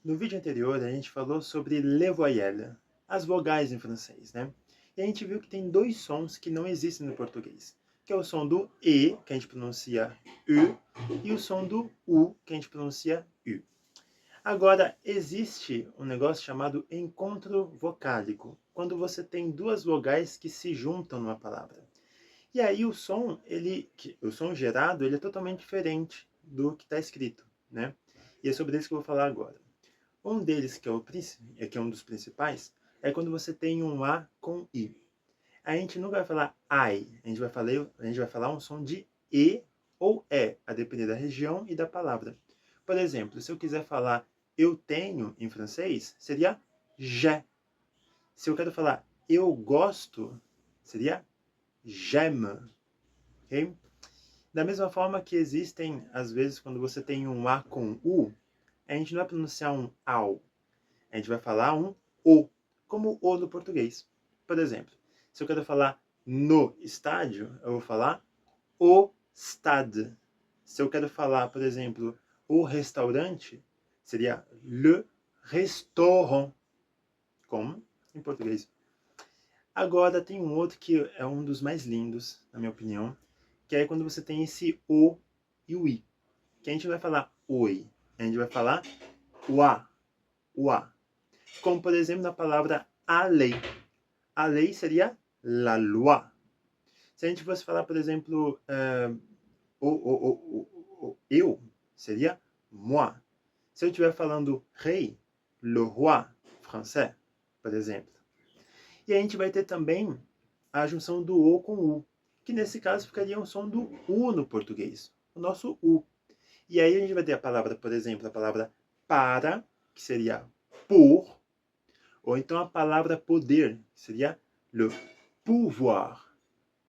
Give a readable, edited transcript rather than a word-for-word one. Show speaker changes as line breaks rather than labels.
No vídeo anterior, a gente falou sobre les voyelles, as vogais em francês, né? E a gente viu que tem dois sons que não existem no português, que é o som do E, que a gente pronuncia U, e o som do U, que a gente pronuncia U. Agora, existe um negócio chamado encontro vocálico, quando você tem duas vogais que se juntam numa palavra. E aí o som gerado, ele é totalmente diferente do que está escrito, né? E é sobre isso que eu vou falar agora. Um deles, que é um dos principais, é quando você tem um A com I. A gente nunca vai falar I, a gente vai falar um som de E ou E, a depender da região e da palavra. Por exemplo, se eu quiser falar eu tenho em francês, seria j'ai. Se eu quero falar eu gosto, seria j'aime. Ok? Da mesma forma que existem, às vezes, quando você tem um A com U, a gente não vai pronunciar um AU, a gente vai falar um O, como O no português. Por exemplo, se eu quero falar no estádio, eu vou falar o stade. Se eu quero falar, por exemplo, o restaurante, seria le restaurant, como em português. Agora tem um outro que é um dos mais lindos, na minha opinião, que é quando você tem esse O e o I. Que a gente vai falar oi, a gente vai falar uá, uá. Como, por exemplo, na palavra a lei. A lei seria la loi. Se a gente fosse falar, por exemplo, eu, seria moi. Se eu estiver falando rei, le roi français, por exemplo. E a gente vai ter também a junção do O com U, que nesse caso ficaria um som do U no português, o nosso U. E aí a gente vai ter a palavra, por exemplo, a palavra para, que seria por, ou então a palavra poder, que seria le pouvoir.